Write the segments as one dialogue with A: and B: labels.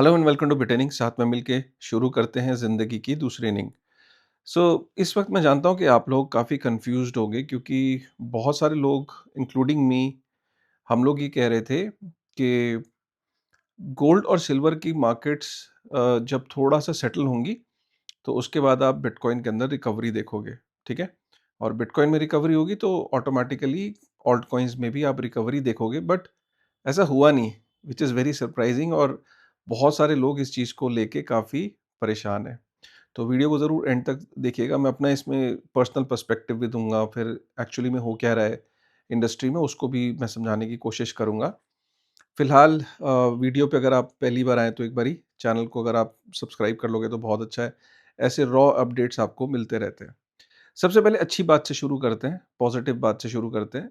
A: Hello and welcome to बिटेनिंग। साथ में मिलके शुरू करते हैं ज़िंदगी की दूसरी इनिंग। सो इस वक्त मैं जानता हूँ कि आप लोग काफ़ी कंफ्यूज्ड होंगे क्योंकि बहुत सारे लोग इंक्लूडिंग मी हम लोग ये कह रहे थे कि गोल्ड और सिल्वर की मार्केट्स जब थोड़ा सा सेटल होंगी तो उसके बाद आप बिटकॉइन के अंदर रिकवरी देखोगे। ठीक है। और बिटकॉइन में रिकवरी होगी तो ऑटोमेटिकली ऑल्ट कॉइन्स में भी आप रिकवरी देखोगे, बट ऐसा हुआ नहीं, विच इज़ वेरी सरप्राइजिंग। और बहुत सारे लोग इस चीज़ को लेके काफ़ी परेशान हैं। तो वीडियो को ज़रूर एंड तक देखिएगा। मैं अपना इसमें पर्सनल पर्सपेक्टिव भी दूंगा, फिर एक्चुअली में हो क्या रहा है इंडस्ट्री में उसको भी मैं समझाने की कोशिश करूंगा। फिलहाल वीडियो पे अगर आप पहली बार आए तो एक बारी चैनल को अगर आप सब्सक्राइब कर लोगे तो बहुत अच्छा है। ऐसे रॉ अपडेट्स आपको मिलते रहते हैं। सबसे पहले अच्छी बात से शुरू करते हैं, पॉजिटिव बात से शुरू करते हैं।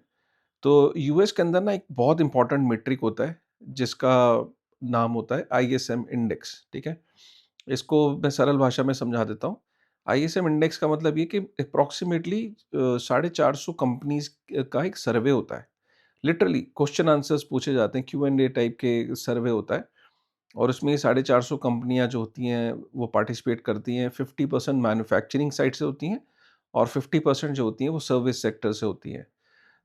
A: तो यूएस के अंदर ना एक बहुत इंपॉर्टेंट मीट्रिक होता है जिसका नाम होता है आईएसएम इंडेक्स। ठीक है। इसको मैं सरल भाषा में समझा देता हूँ। आईएसएम इंडेक्स का मतलब ये कि अप्रॉक्सीमेटली 450 कंपनीज का एक सर्वे होता है। लिटरली क्वेश्चन आंसर्स पूछे जाते हैं, क्यू एंड ए टाइप के सर्वे होता है। और उसमें 450 कंपनियां जो होती हैं वो पार्टिसिपेट करती हैं। 50% मैन्युफैक्चरिंग साइड से होती हैं और 50% जो होती हैं वो सर्विस सेक्टर से होती हैं।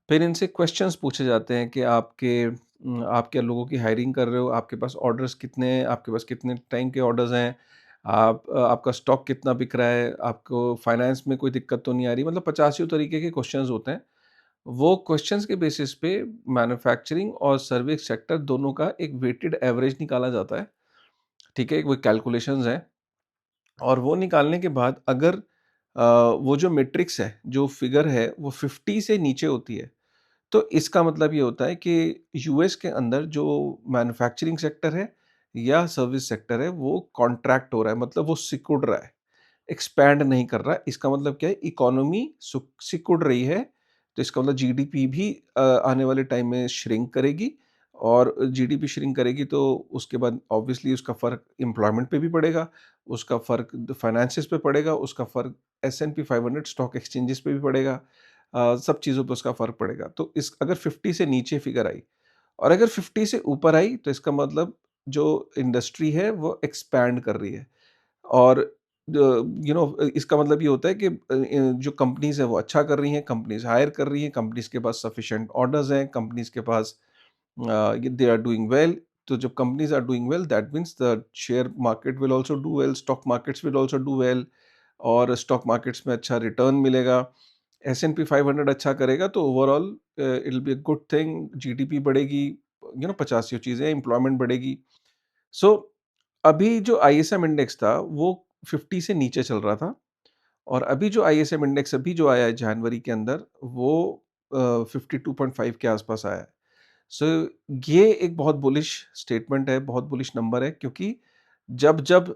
A: फिर इनसे क्वेश्चंस पूछे जाते हैं कि आप क्या लोगों की हायरिंग कर रहे हो, आपके पास ऑर्डर्स कितने हैं, आपके पास कितने टाइम के ऑर्डर्स हैं, आपका स्टॉक कितना बिक रहा है, आपको फाइनेंस में कोई दिक्कत तो नहीं आ रही। मतलब पचासियों तरीके के क्वेश्चंस होते हैं। वो क्वेश्चंस के बेसिस पे मैन्युफैक्चरिंग और सर्विस सेक्टर दोनों का एक वेटेड एवरेज निकाला जाता है। ठीक है, वो कैलकुलेशंस हैं। और वो निकालने के बाद अगर वो जो मैट्रिक्स है, जो फिगर है वो 50 से नीचे होती है, तो इसका मतलब ये होता है कि यूएस के अंदर जो मैन्युफैक्चरिंग सेक्टर है या सर्विस सेक्टर है वो कॉन्ट्रैक्ट हो रहा है, मतलब वो सिकुड़ रहा है, एक्सपैंड नहीं कर रहा है। इसका मतलब क्या है, इकोनॉमी सिकुड़ रही है। तो इसका मतलब जीडीपी भी आने वाले टाइम में श्रिंक करेगी। और जीडीपी श्रिंक करेगी तो उसके बाद ऑब्वियसली उसका फ़र्क एम्प्लॉयमेंट पे भी पड़ेगा, उसका फ़र्क फाइनेंसिस पे पड़ेगा, उसका फ़र्क एस&पी 500 स्टॉक एक्सचेंजेस पे भी पड़ेगा। सब चीज़ों पे उसका फ़र्क पड़ेगा। तो इस अगर 50 से नीचे फिगर आई और अगर 50 से ऊपर आई तो इसका मतलब जो इंडस्ट्री है वो एक्सपैंड कर रही है। और इसका मतलब ये होता है कि जो कंपनीज़ हैं वो अच्छा कर रही हैं, कंपनीज़ हायर कर रही हैं, कंपनीज़ के पास सफिशिएंट ऑर्डर्स हैं, कंपनीज़ के पास दे आर डूइंग वेल। तो जब companies are doing well that means the share market will also do well, stock markets will also do well. और स्टॉक मार्केट्स में अच्छा रिटर्न मिलेगा। एस&पी 500 अच्छा करेगा तो overall it will be a good thing. GDP बढ़ेगी, 85 चीज़ें, employment बढ़ेगी। सो अभी जो आईएसएम इंडेक्स था वो 50 से नीचे चल रहा था। और अभी जो आईएसएम इंडेक्स अभी जो आया है जनवरी के अंदर वो 52.5 के आसपास आया है। सो ये एक बहुत बुलिश स्टेटमेंट है, बहुत बुलिश नंबर है, क्योंकि जब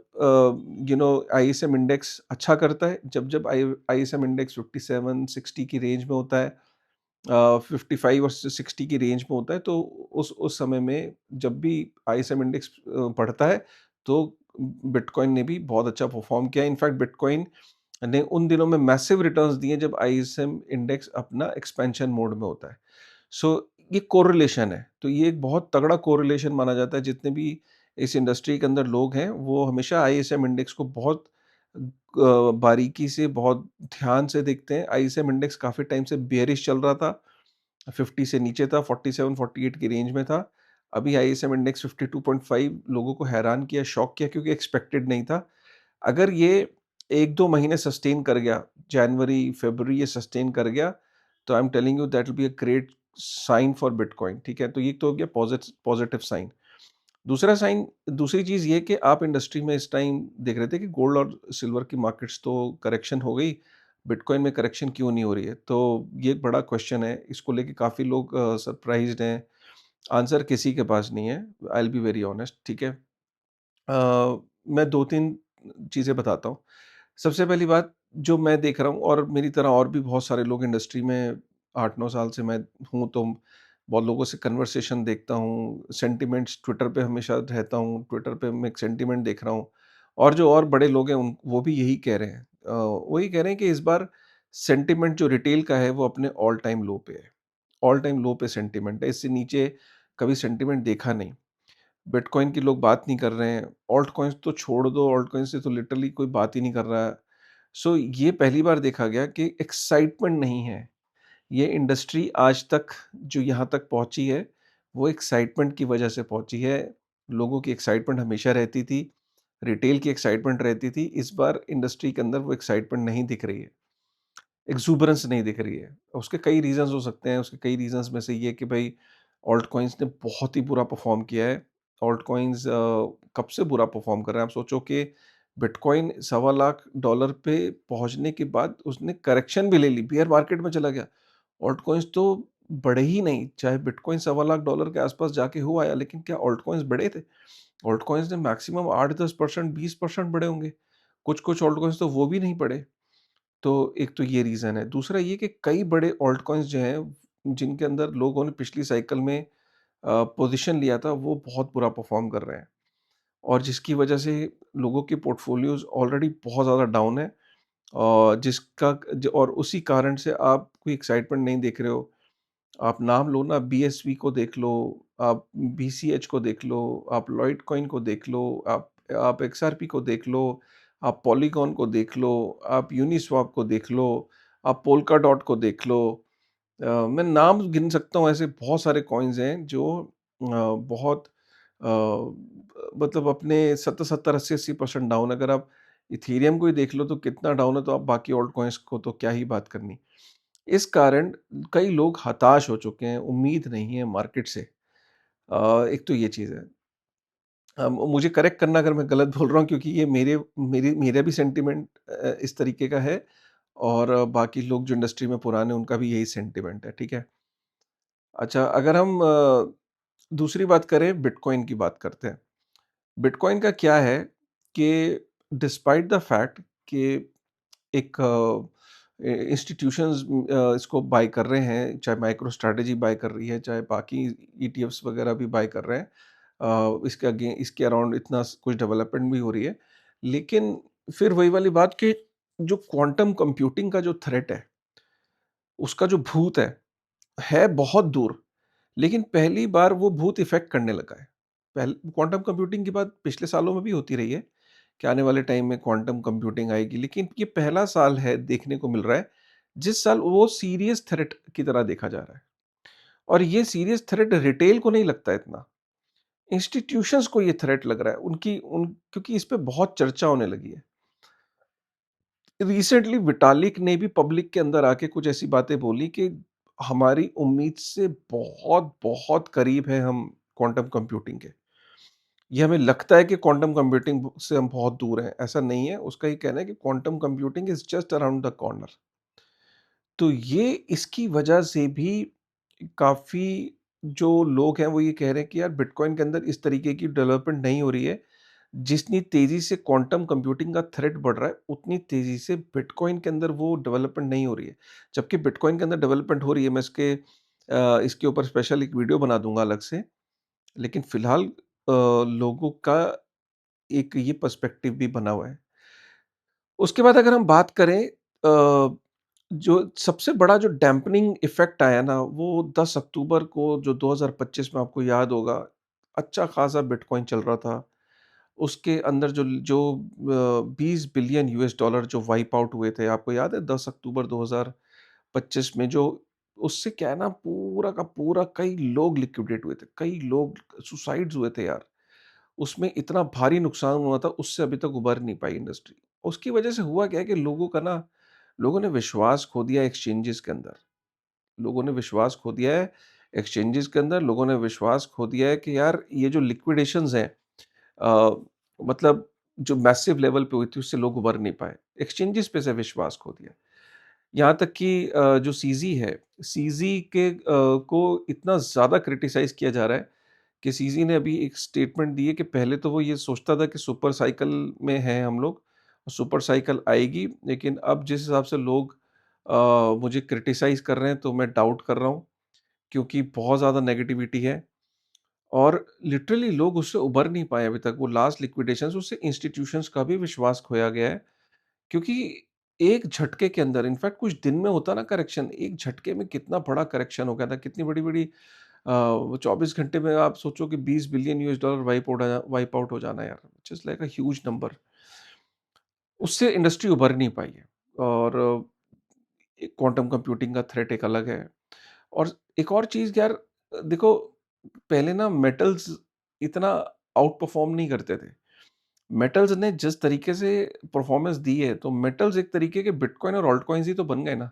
A: आईएसएम इंडेक्स अच्छा करता है, जब आईएसएम इंडेक्स 57 60 की रेंज में होता है, 55 और 60 की रेंज में होता है, तो उस समय में जब भी आईएसएम इंडेक्स बढ़ता है तो बिटकॉइन ने भी बहुत अच्छा परफॉर्म किया। इनफैक्ट बिटकॉइन ने उन दिनों में मैसिव रिटर्न्स दिए जब आईएसएम इंडेक्स अपना एक्सपेंशन मोड में होता है। सो ये कोरिलेशन है, तो ये एक बहुत तगड़ा कोरिलेशन माना जाता है। जितने भी इस इंडस्ट्री के अंदर लोग हैं वो हमेशा आईएसएम इंडेक्स को बहुत बारीकी से, बहुत ध्यान से देखते हैं। आईएसएम इंडेक्स काफ़ी टाइम से बेयरिश चल रहा था, 50 से नीचे था, 47-48 की रेंज में था। अभी आईएसएम इंडेक्स 52.5 लोगों को हैरान किया, शॉक किया, क्योंकि एक्सपेक्टेड नहीं था। अगर ये 1-2 महीने सस्टेन कर गया, जनवरी, फरवरी ये सस्टेन कर गया, तो I am telling you that will be a great sign for bitcoin. ठीक है? तो ये तो हो गया पॉजिटिव साइन। दूसरा साइन, दूसरी चीज़ ये कि आप इंडस्ट्री में इस टाइम देख रहे थे कि गोल्ड और सिल्वर की मार्केट्स तो करेक्शन हो गई, बिटकॉइन में करेक्शन क्यों नहीं हो रही है? तो ये एक बड़ा क्वेश्चन है, इसको लेके काफ़ी लोग सरप्राइज़्ड हैं। आंसर किसी के पास नहीं है, I will be very honest. ठीक है? मैं 2-3 चीज़ें बताता हूँ। सबसे पहली बात जो मैं देख रहा हूँ, और मेरी तरह और भी बहुत सारे लोग इंडस्ट्री में 8-9 साल से मैं हूँ, तो बहुत लोगों से कन्वर्सेशन देखता हूँ, सेंटिमेंट्स ट्विटर पे हमेशा रहता हूँ, ट्विटर पे मैं एक सेंटिमेंट देख रहा हूँ। और जो और बड़े लोग हैं उन वो भी यही कह रहे हैं। वही कह रहे हैं कि इस बार सेंटिमेंट जो रिटेल का है वो अपने ऑल टाइम लो पे है। ऑल टाइम लो पे सेंटिमेंट है, इससे नीचे कभी सेंटिमेंट देखा नहीं। बिटकॉइन की लोग बात नहीं कर रहे हैं। ऑल्ट कॉइन्स तो छोड़ दो, ऑल्ट कॉइन से तो लिटरली कोई बात ही नहीं कर रहा है। सो ये पहली बार देखा गया कि एक्साइटमेंट नहीं है। ये इंडस्ट्री आज तक जो यहाँ तक पहुँची है, वो एक्साइटमेंट की वजह से पहुँची है। लोगों की एक्साइटमेंट हमेशा रहती थी, रिटेल की एक्साइटमेंट रहती थी। इस बार इंडस्ट्री के अंदर वो एक्साइटमेंट नहीं दिख रही है, एक्सूबरेंस नहीं दिख रही है। उसके कई रीज़न्स हो सकते हैं, उसके कई रीज़न्स में से ये कि भई ऑल्ट कॉइन्स ने बहुत ही बुरा परफ़ॉर्म किया है। ऑल्ट कॉइन्स कब से बुरा परफ़ॉर्म कर रहे हैं? आप सोचो कि बिटकॉइन सवा लाख डॉलर पे पहुँचने के बाद उसने करेक्शन भी ले ली, बियर मार्केट में चला गया। ऑल्ट कॉइन्स तो बढ़े ही नहीं, चाहे बिटकॉइन सवा लाख डॉलर के आस-पास जाके हो आया, लेकिन क्या ऑल्ट कॉइन्स बढ़े थे? ऑल्ट कॉइन्स ने मैक्सिमम 8-10% 20% बढ़े होंगे। कुछ-कुछ ऑल्ट कॉइन्स तो वो भी नहीं बढ़े। तो एक तो ये रीज़न है। दूसरा ये कि कई बड़े ऑल्ट कॉइन्स जो हैं, जिनके अंदर लोगों ने पिछली साइकिल में पोज़ीशन लिया था, वो बहुत बुरा परफ़ॉर्म कर रहे हैं और जिसकी वजह से लोगों के पोर्टफ़ोलियोज़ ऑलरेडी बहुत ज़्यादा डाउन है और जिसका ज और उसी कारण से आप कोई एक्साइटमेंट नहीं देख रहे हो। आप नाम लो ना, बीएसवी को देख लो, आप बीसीएच को देख लो, आप लॉइटकॉइन को देख लो, आप एक्सआरपी को देख लो, आप पॉलीगॉन को देख लो, आप यूनिस्वैप को देख लो, आप पोल्का डॉट को देख लो। मैं नाम गिन सकता हूँ, ऐसे बहुत सारे कॉइन्स हैं जो बहुत मतलब अपने 70-70, 80-80% डाउन। अगर आप इथेरियम को ही देख लो तो कितना डाउन है, तो आप बाकी ऑल्ट कॉइन्स को तो क्या ही बात करनी। इस कारण कई लोग हताश हो चुके हैं, उम्मीद नहीं है मार्केट से। एक तो ये चीज़ है। मुझे करेक्ट करना अगर मैं गलत बोल रहा हूँ, क्योंकि ये मेरा भी सेंटिमेंट इस तरीके का है और बाकी लोग जो इंडस्ट्री में पुराने उनका भी यही सेंटिमेंट है, ठीक है? अच्छा, अगर हम दूसरी बात करें, बिटकॉइन की बात करते हैं। बिटकॉइन का क्या है कि डिस्पाइट द फैक्ट कि एक इंस्टीट्यूशंस इसको बाय कर रहे हैं, चाहे माइक्रो स्ट्रैटेजी बाय कर रही है, चाहे बाकी ईटीएफ्स वगैरह भी बाय कर रहे हैं। इसके अराउंड इतना कुछ डेवलपमेंट भी हो रही है। लेकिन फिर वही वाली बात कि जो क्वांटम कंप्यूटिंग का जो थ्रेट उसका जो भूत है बहुत दूर। लेकिन पहली बार वो भूत इफ़ेक्ट करने लगा है। पहले क्वांटम कंप्यूटिंग की बात पिछले सालों में भी होती रही है, कि आने वाले टाइम में क्वांटम कंप्यूटिंग आएगी, लेकिन ये पहला साल है देखने को मिल रहा है, जिस साल वो सीरियस थ्रेट की तरह देखा जा रहा है। और ये सीरियस थ्रेट रिटेल को नहीं लगता है इतना, इंस्टीट्यूशंस को ये थ्रेट लग रहा है, क्योंकि इस पे बहुत चर्चा होने लगी है। रिसेंटली विटालिक ने भी पब्लिक के अंदर आके कुछ ऐसी बातें बोली कि हमारी उम्मीद से बहुत करीब हैं हम क्वांटम कंप्यूटिंग के। ये हमें लगता है कि क्वांटम कंप्यूटिंग से हम बहुत दूर हैं, ऐसा नहीं है। उसका ये कहना है कि quantum computing is just around the corner. तो ये इसकी वजह से भी काफ़ी जो लोग हैं वो ये कह रहे हैं कि यार बिटकॉइन के अंदर इस तरीके की डेवलपमेंट नहीं हो रही है। जितनी तेज़ी से क्वांटम कंप्यूटिंग का थ्रेट बढ़ रहा है, उतनी तेज़ी से बिटकॉइन के अंदर वो डेवलपमेंट नहीं हो रही है। जबकि बिटकॉइन के अंदर डेवलपमेंट हो रही है, मैं इसके ऊपर स्पेशल एक वीडियो बना दूँगा अलग से। लेकिन फ़िलहाल लोगों का एक ये पर्सपेक्टिव भी बना हुआ है। उसके बाद अगर हम बात करें, जो सबसे बड़ा जो डैम्पनिंग इफ़ेक्ट आया ना, वो 10 अक्टूबर को, जो 2025 में आपको याद होगा, अच्छा खासा बिटकॉइन चल रहा था। उसके अंदर जो जो 20 बिलियन यूएस डॉलर जो वाइप आउट हुए थे, आपको याद है 10 अक्टूबर 2025 में, जो उससे क्या है ना, पूरा का पूरा कई लोग लिक्विडेट हुए थे, कई लोग सुसाइड्स हुए थे यार। उसमें इतना भारी नुकसान हुआ था, उससे अभी तक उभर नहीं पाई इंडस्ट्री। उसकी वजह से हुआ क्या है कि लोगों ने विश्वास खो दिया एक्सचेंजेस के अंदर। लोगों ने विश्वास खो दिया है एक्सचेंजेस के अंदर, लोगों ने विश्वास खो दिया है कि यार ये जो लिक्विडेशंस हैं, अ, मतलब जो मैसिव लेवल पे हुई थी, उससे लोग उभर नहीं पाए। एक्सचेंजेस पे से विश्वास खो दिया। यहाँ तक कि जो सीज़ी है, सीज़ी को इतना ज़्यादा क्रिटिसाइज़ किया जा रहा है कि सीज़ी ने अभी एक स्टेटमेंट दी है कि पहले तो वो ये सोचता था कि सुपर साइकिल में हैं हम लोग, सुपर साइकिल आएगी, लेकिन अब जिस हिसाब से लोग मुझे क्रिटिसाइज़ कर रहे हैं, तो मैं डाउट कर रहा हूँ, क्योंकि बहुत ज़्यादा नेगेटिविटी है और लिटरली लोग उससे उभर नहीं पाए अभी तक। वो लास्ट लिक्विडेशंस, उससे इंस्टीट्यूशंस का भी विश्वास खोया गया है, क्योंकि एक झटके के अंदर, इनफैक्ट कुछ दिन में होता ना करेक्शन, एक झटके में कितना बड़ा करेक्शन हो गया था, कितनी बड़ी-बड़ी वो 24 घंटे में आप सोचो कि $20 बिलियन वाइप आउट हो जाना यार, which is like a huge number. उससे इंडस्ट्री उभर नहीं पाई है और एक क्वांटम कंप्यूटिंग का थ्रेट एक अलग है। और एक और चीज़ यार, देखो, पहले ना मेटल्स इतना आउट परफ़ॉर्म नहीं करते थे। मेटल्स ने जिस तरीके से परफ़ॉर्मेंस दी है, तो मेटल्स एक तरीके के बिटकॉइन और ऑल्ट कॉइन्स ही तो बन गए ना।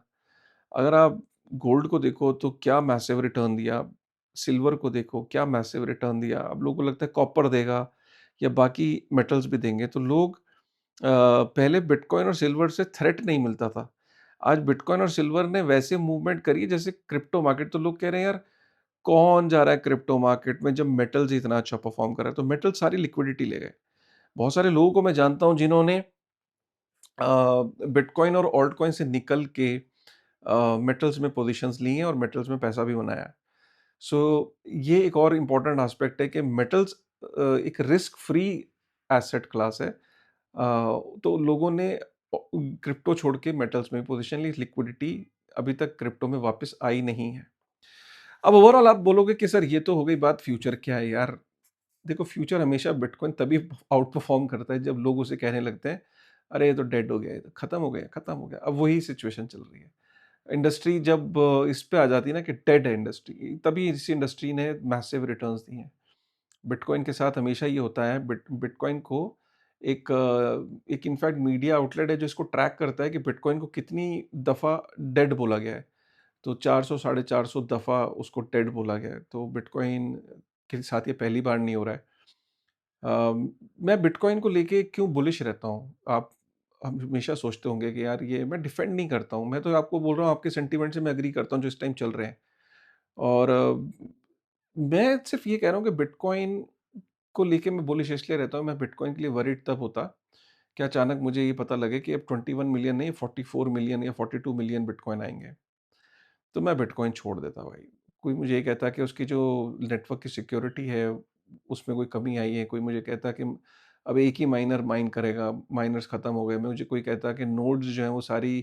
A: अगर आप गोल्ड को देखो तो क्या मैसिव रिटर्न दिया, सिल्वर को देखो क्या मैसिव रिटर्न दिया। अब लोगों को लगता है कॉपर देगा या बाकी मेटल्स भी देंगे, तो लोग पहले बिटकॉइन और सिल्वर से थ्रेट नहीं मिलता था। आज बिटकॉइन और सिल्वर ने वैसे मूवमेंट करी है जैसे क्रिप्टो मार्केट, तो लोग कह रहे हैं यार कौन जा रहा है क्रिप्टो मार्केट में जब मेटल्स इतना अच्छा परफ़ॉर्म कर रहा है, तो मेटल सारी लिक्विडिटी ले गए। बहुत सारे लोगों को मैं जानता हूँ जिन्होंने बिटकॉइन और ऑल्ट कॉइन से निकल के मेटल्स में पोजीशंस ली हैं और मेटल्स में पैसा भी बनाया है। सो ये एक और इम्पोर्टेंट एस्पेक्ट है कि मेटल्स एक रिस्क फ्री एसेट क्लास है। तो लोगों ने क्रिप्टो छोड़ के मेटल्स में पोजीशन ली, लिक्विडिटी अभी तक क्रिप्टो में वापस आई नहीं है। अब ओवरऑल आप बोलोगे कि सर ये तो हो गई बात, फ्यूचर क्या है यार? देखो, फ्यूचर हमेशा बिटकॉइन तभी आउट परफॉर्म करता है जब लोग उसे कहने लगते हैं, अरे ये तो डेड हो गया, ये तो खत्म हो गया, खत्म हो गया। अब वही सिचुएशन चल रही है। इंडस्ट्री जब इस पे आ जाती है ना कि डेड है इंडस्ट्री, तभी इस इंडस्ट्री ने मैसिव रिटर्न्स दिए हैं। बिटकॉइन के साथ हमेशा ये होता है। बिटकॉइन को एक इनफैक्ट मीडिया आउटलेट है जो इसको ट्रैक करता है कि बिटकॉइन को कितनी दफ़ा डेड बोला गया है। तो 400 साढ़े 400 दफ़ा उसको डेड बोला गया है। तो बिटकॉइन के साथ ये पहली बार नहीं हो रहा है। मैं बिटकॉइन को लेके क्यों बुलिश रहता हूँ? आप हमेशा सोचते होंगे कि यार ये मैं डिफेंड नहीं करता हूँ। मैं तो आपको बोल रहा हूँ, आपके सेंटीमेंट से मैं एग्री करता हूँ जो इस टाइम चल रहे हैं। और मैं सिर्फ़ ये कह रहा हूँ कि बिटकॉइन को लेके मैं बुलिश इसलिए रहता हूँ, मैं बिटकॉइन के लिए वरीड तब होता कि अचानक मुझे ये पता लगे कि अब 21 मिलियन नहीं, 44 मिलियन या 42 मिलियन बिटकॉइन आएँगे। तो मैं बिटकॉइन छोड़ देता भाई। कोई मुझे ये कहता कि उसकी जो नेटवर्क की सिक्योरिटी है, उसमें कोई कमी आई है, कोई मुझे कहता कि अब एक ही माइनर माइन करेगा, माइनर्स खत्म हो गए। मुझे कोई कहता कि नोड्स जो हैं वो सारी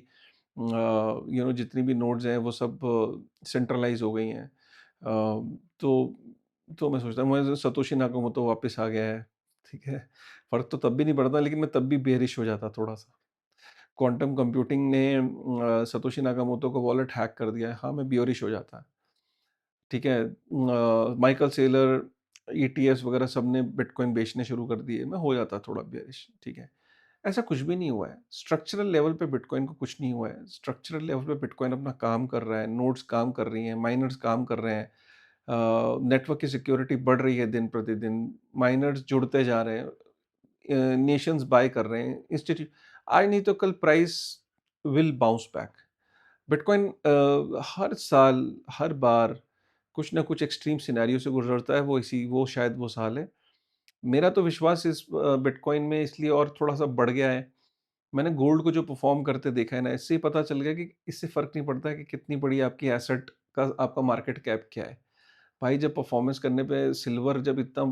A: जितनी भी नोड्स हैं वो सब सेंट्रलाइज़ हो गई हैं। तो मैं सोचता हूँ मैं सतोशी नाकामोटो वापस आ गया है, ठीक है? फ़र्क तो तब भी नहीं पड़ता, लेकिन मैं तब भी बेयरिश हो जाता थोड़ा-सा। क्वांटम कंप्यूटिंग ने सतोशी नाकामोटो का वॉलेट हैक कर दिया है। हाँ, मैं बेयरिश हो जाता। ठीक है? माइकल सेलर, ईटीएस वगैरह सब ने बिटकॉइन बेचने शुरू कर दिए, मैं हो जाता थोड़ा बेयरिश, ठीक है? ऐसा कुछ भी नहीं हुआ है। स्ट्रक्चरल लेवल पे बिटकॉइन को कुछ नहीं हुआ है। स्ट्रक्चरल लेवल पे बिटकॉइन अपना काम कर रहा है, नोड्स काम कर रही हैं, माइनर्स काम कर रहे हैं। नेटवर्क की सिक्योरिटी बढ़ रही है दिन प्रतिदिन, माइनर्स जुड़ते जा रहे हैं, नेशंस बाय कर रहे हैं, आज नहीं तो कल price will bounce back. Bitcoin हर साल, हर बार कुछ ना कुछ एक्सट्रीम सिनेरियो से गुजरता है, वो शायद वो साल है। मेरा तो विश्वास इस बिटकॉइन में इसलिए और थोड़ा-सा बढ़ गया है। मैंने गोल्ड को जो परफ़ॉर्म करते देखा है ना, इससे ही पता चल गया कि इससे फ़र्क नहीं पड़ता है कि कितनी बड़ी आपकी एसेट का आपका मार्केट कैप क्या है। भाई जब परफ़ॉर्मेंस करने पे सिल्वर जब इतना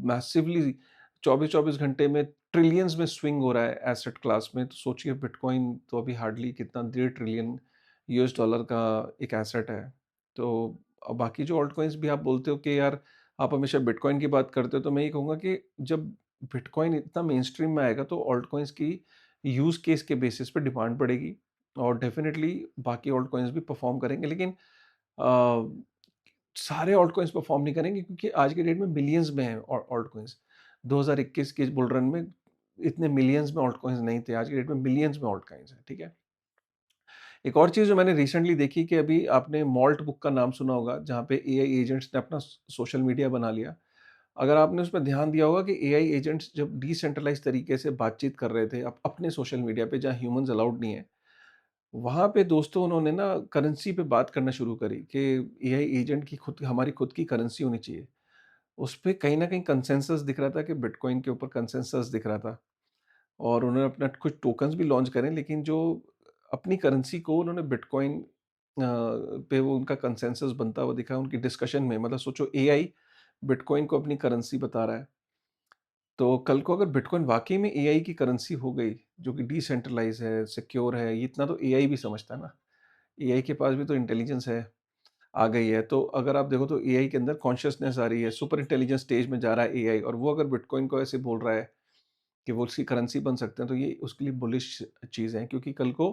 A: मैसिवली 24-24 घंटे में ट्रिलियंस में स्विंग हो रहा है एसेट क्लास में, तो सोचिए बिटकॉइन तो अभी हार्डली कितना 1.5 ट्रिलियन यूएस डॉलर का एक एसेट है। तो बाकी जो ऑल्ट कॉइन्स भी आप बोलते हो कि यार आप हमेशा बिटकॉइन की बात करते हो, तो मैं ये कहूँगा कि जब बिटकॉइन इतना मेनस्ट्रीम में आएगा तो ऑल्ट कॉइन्स की यूज़ केस के बेसिस पे डिमांड बढ़ेगी और डेफ़िनिटली बाकी ऑल्ट कॉइन्स भी परफ़ॉर्म करेंगे। लेकिन अ, सारे ऑल्ट कॉइन्स परफॉर्म नहीं करेंगे क्योंकि आज के डेट में बिलियंस में है ऑल्ट कॉइन्स। 2021 के बुल रन में इतने मिलियंस में ऑल्ट कॉइन्स नहीं थे। आज की डेट में बिलियंस में ऑल्ट कॉइन्स हैं, ठीक है? एक और चीज़ जो मैंने रिसेंटली देखी कि अभी आपने मॉल्ट बुक का नाम सुना होगा, जहाँ पे एआई एजेंट्स ने अपना सोशल मीडिया बना लिया। अगर आपने उसमें ध्यान दिया होगा कि एआई एजेंट्स जब डिसेंट्रलाइज़्ड तरीके से बातचीत कर रहे थे अपने सोशल मीडिया पे जहाँ ह्यूमन्स अलाउड नहीं है, वहाँ पे दोस्तों उन्होंने ना करेंसी पे बात करना शुरू करी कि एआई एजेंट की हमारी खुद की करेंसी होनी चाहिए। उसपे कहीं न कहीं कंसेंसस दिख रहा था कि बिटकॉइन के ऊपर कंसेंसस दिख रहा था और उन्होंने अपना कुछ टोकन्स भी लॉन्च करे, लेकिन जो अपनी करेंसी को उन्होंने बिटकॉइन पे वो उनका कंसेंसस बनता हुआ दिखा उनकी डिस्कशन में। मतलब सोचो एआई बिटकॉइन को अपनी करेंसी बता रहा है। तो कल को अगर बिटकॉइन वाक़ई में एआई की करेंसी हो गई, जो कि डिसेंट्रलाइज़ है, सिक्योर है, ये इतना तो एआई भी समझता है ना। एआई के पास भी तो इंटेलिजेंस है। आ गई है। तो अगर आप देखो तो एआई के अंदर कॉन्शियसनेस आ रही है, सुपर इंटेलिजेंस स्टेज में जा रहा है एआई, और वो अगर बिटकॉइन को ऐसे बोल रहा है कि वो उसकी करेंसी बन सकते हैं, तो ये उसके लिए बुलिश चीज़ है, क्योंकि कल को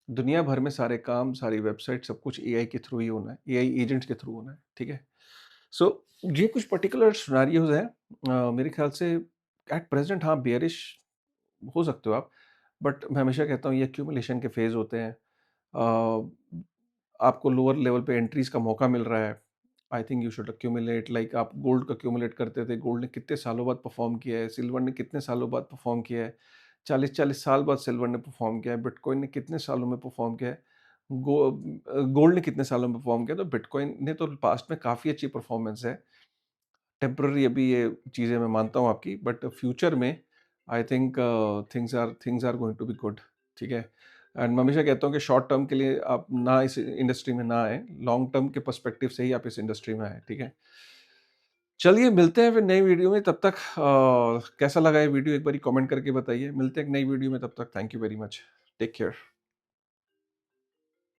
A: दुनिया भर में सारे काम, सारी वेबसाइट, सब कुछ एआई के थ्रू ही होना है, एआई एजेंट्स के थ्रू होना है, ठीक है? सो ये कुछ पर्टिकुलर सिनेरियोज़ हैं, मेरे ख्याल से एट प्रेज़ेंट हाँ, बेयरिश हो सकते हो आप, बट मैं हमेशा कहता हूँ ये एक्यूमुलेशन के फेज़ होते हैं। अ, आपको लोअर लेवल पे एंट्रीज़ का मौका मिल रहा है। I think you should accumulate, like आप गोल्ड को एक्यूमुलेट करते थे, गोल्ड ने कितने सालों बाद परफ़ॉर्म किया है, सिल्वर ने कितने सालों बाद परफ़ॉर्म किया है, 40-40 साल बाद सिल्वर ने परफ़ॉर्म किया है, बिटकॉइन ने कितने सालों में परफ़ॉर्म किया है, गोल्ड ने कितने सालों में परफ़ॉर्म किया, तो बिटकॉइन ने तो पास्ट में काफ़ी अच्छी परफ़ॉर्मेंस है। टेम्परेरी अभी ये चीज़ें मैं मानता हूँ आपकी, बट फ्यूचर में I think things are going to be good, ठीक है? एंड मैं हमेशा कहता हूँ कि शॉर्ट टर्म के लिए आप ना इस इंडस्ट्री में ना आएँ, लॉन्ग टर्म के पर्सपेक्टिव से ही आप इस इंडस्ट्री में आएँ, ठीक है? चलिए मिलते हैं फिर नई वीडियो में, तब तक कैसा लगा ये वीडियो एक बारी कमेंट करके बताइए। मिलते हैं एक नई वीडियो में, तब तक thank you very much. Take care.